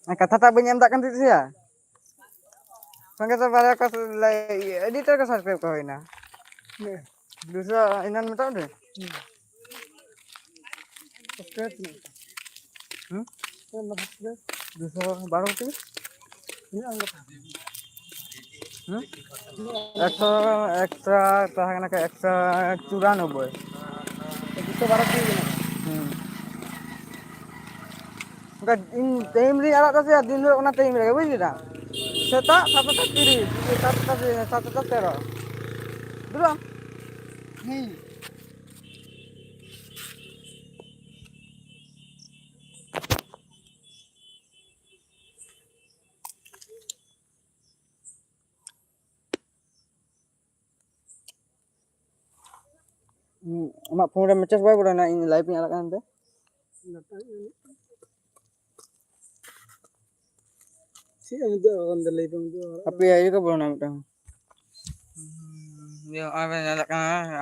kata tak banyak tak kan itu ya. Sangka tu pada kau editor kau subscribe kau ini. Dua inan minta deh. subscribe नहीं Dua baru tu. ini anggap extra ताहना का extra 94 212 की उनका in time री आला का से दिन रे ओना टाइम रे बुझिरा सेता 7:30 7:13 दुरा amak phone re message boy bola na in live ni ala kan te si amdo andar lay pamdo api ai ka bola na mita ये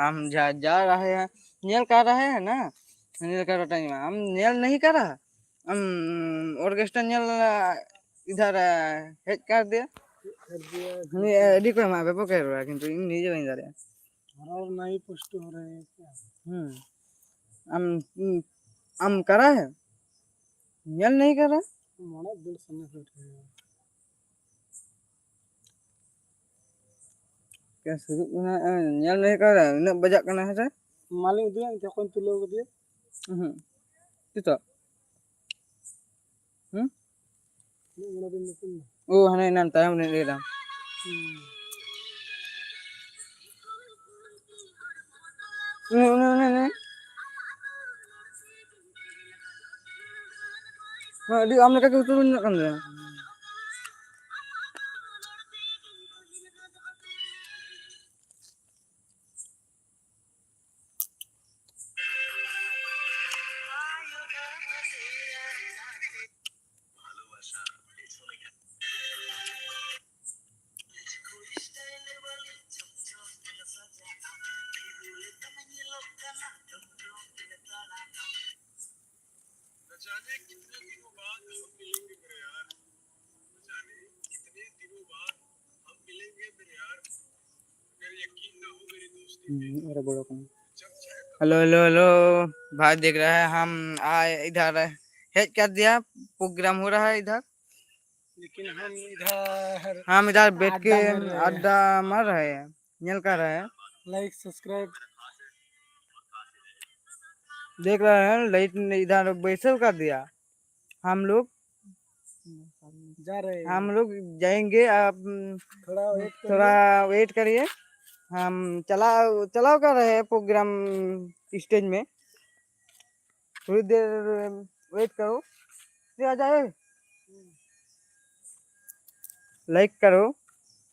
हम जा रहे हैं नेल कर रहे हैं ना नेल कर टाइम हम नेल नहीं करा हम ऑर्केस्ट्रा नेल इधर हेड कर दिया एडी को हमारे पे कर रहा है किंतु इन नहीं जा रहा और नहीं पोस्ट हो रहे हैं क्या हम करा है नेल नहीं करा माना दिल सुनने से उठ गया क्या शुरू नेल नहीं करा न बजा करना है सर मालिक दिया जखन तुलो दिया itu ini दिन में oh hane nan tayam ne le ram ne di amne ka turun kan ya hello hello hello भाई देख रहा है हम आए इधर हेड कर दिया प्रोग्राम हो रहा है इधर लेकिन हम इधर बैठ के अड्डा मार रहे हैं नेल कर रहे हैं लाइक सब्सक्राइब देख रहे हैं लाइट इधर बैसल कर दिया हम लोग जा रहे हैं हम लोग जाएंगे आप थोड़ा वेट करिए हम चलाओ कर रहे हैं प्रोग्राम स्टेज में थोड़ी देर वेट करो फिर आ जाए लाइक करो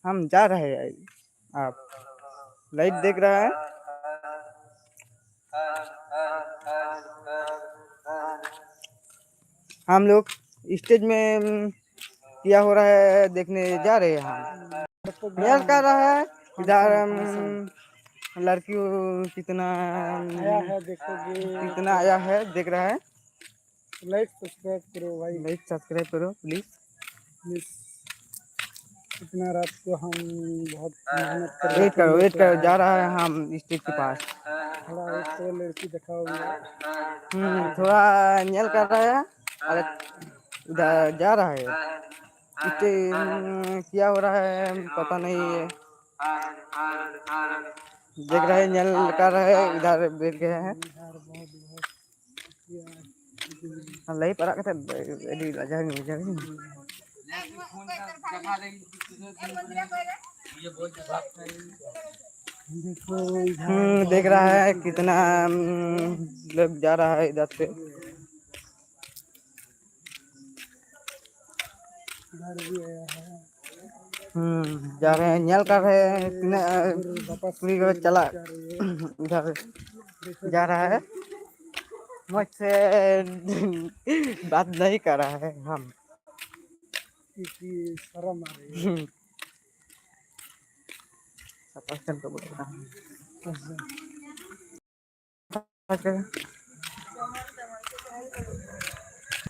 हम जा रहे हैं आप लाइट देख रहा है हम लोग स्टेज में क्या हो रहा है देखने जा रहे हैं हम मेल कर रहा है इधर लड़की कितना आया है देखोगे कितना आया है देख रहा है लाइक सब्सक्राइब करो भाई लाइक सब्सक्राइब करो प्लीज इतना रात को हम बहुत मेहनत कर वेट करो जा रहा है हम स्टेज के पास थोड़ा एक तो लड़की दिखाओगे थोड़ा नेल कर रहा है और उधर जा रहा है क्या हो रहा है पता नहीं है देख रहे हैं नेल कर रहा है इधर बैठ गए हैं लई पड़ा कते एडी लजा नहीं जा देख रहा है कितना लोग जा रहा है इधर से जा रहे हैं नेल कर रहे हैं पूरी को चला इधर जा रहा है मुझसे बात नहीं कर रहा है हम शर्म आ रही है को बोल रहा है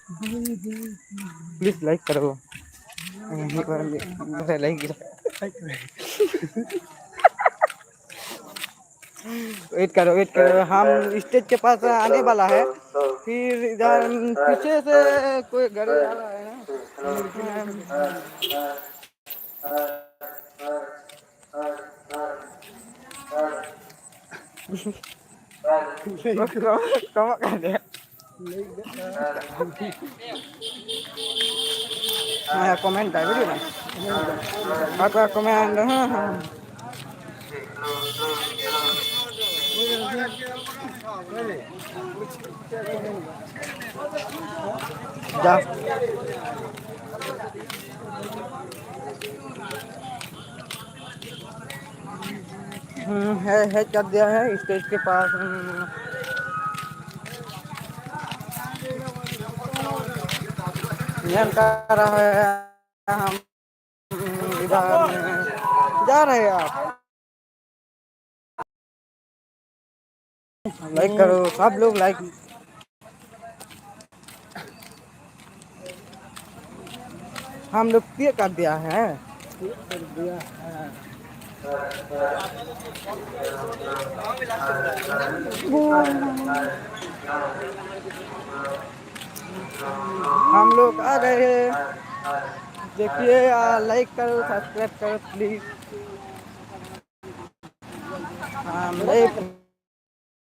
प्लीज लाइक करो। एक बार मेरा लाइक गिरा। वेट करो, हम स्टेज के पास आने वाला है। फिर इधर पीछे से कोई गाड़ी आ रहा है ना। कम कर दे। कमेंट है वीडियो में। आपका कमेंट जा। है कर दिया है स्टेज के पास। नियम कर रहा है हम इधर जा रहे हैं। आप लाइक करो, सब लोग लाइक। हम लोग पे कर दिया है। कर दिया है। हम लोग आ गए हैं। देखिए, लाइक करो, सब्सक्राइब करो प्लीज। हम लाइक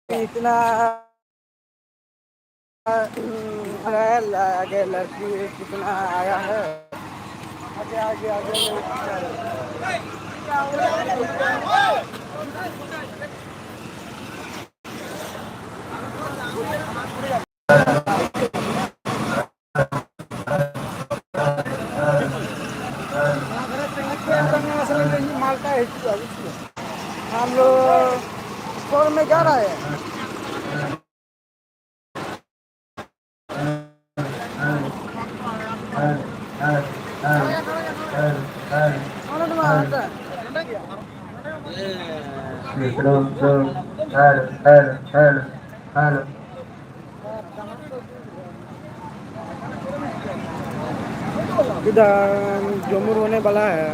इतना आगे लड़की कितना आया है। आगे आगे आगे मालटा है। हम लोग स्टोर में जा रहे हैं। इधर जमुर होने वाला है।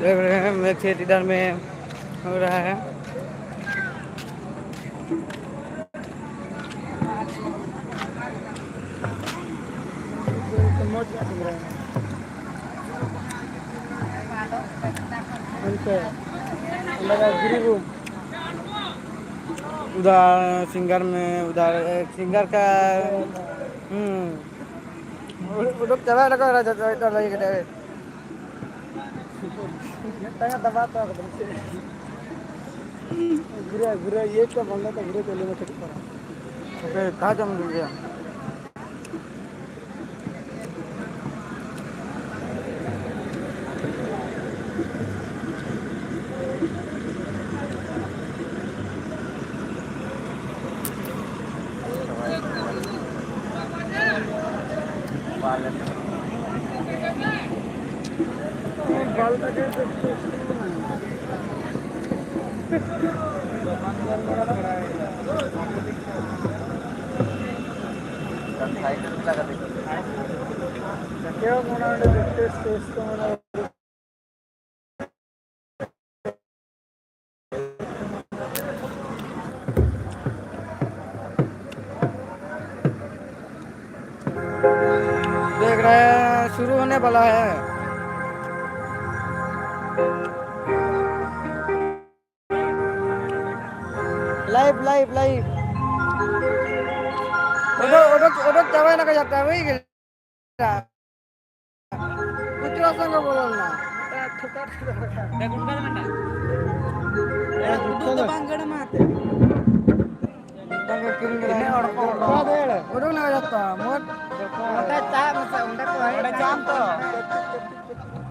देख रहे हैं मेरे खेत इधर में हो रहा है। उधर सिंगर में उधर एक सिंगर का उधर चला लगा रहा था। दबाता घुरा घुरा ये तो बंदा तो घुरे चले में ठीक पड़ा। कहाँ जम गया। साइकिल लगा देखो क्या मोनाडे टेस्ट टेस्ट मोनाडे देख रहे हैं शुरू होने वाला है। लाइव लाइव लाइव ओडो चावाय ना जाता है वही कुछ संग बोलो ना उदो बांगड़ माते बांगड़ किरिंग रहे ओडो ना जाता मोट ओटा चा मत उंडा को है ओटा जाम तो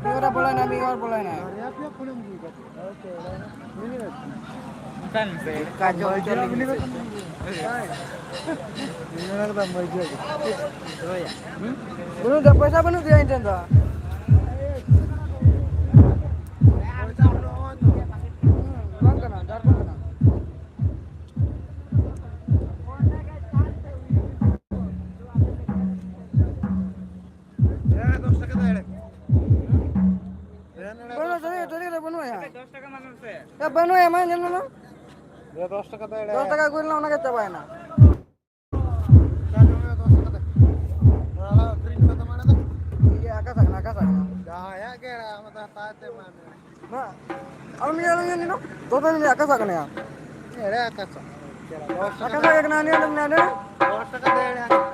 मेरा बोला ना मी और बोला ना kan kacau चली bunu dah पैसा बनु दिया इंटरनेट दा बंद करना डर बंद करना यार 10 টাকা दे बनो चले बनो यार 10 টাকা मानो से या बनो है मैं जन बनो 10 টাকা दे 10 টাকা गुल ना उनके चबाय ना Agak ya kira mata tate mana. Nah, alumni ini no, total ini agak sakit ya. Ini agak sakit. Agak sakit kenapa nih alumni ada?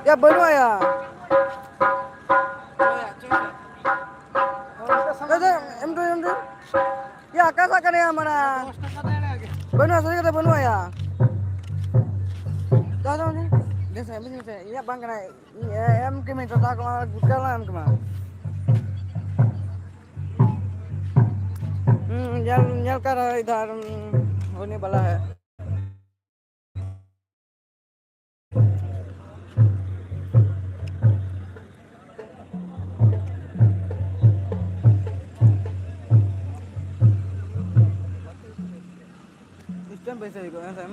Ya baru ya. Ada M2. Ya agak sakit ya mana? Baru asal kita baru ya. Tahu nih? Dia saya mesti ya bang kena M kemana tak kau gudang lah M kemana? जल कर इधर होने वाला है। System पैसे ही को है sir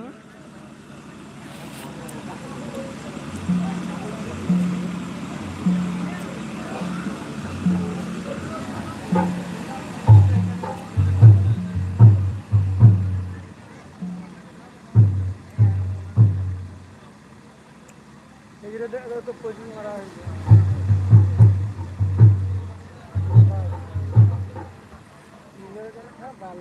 Ada tu posisi marah. Ini kan bal.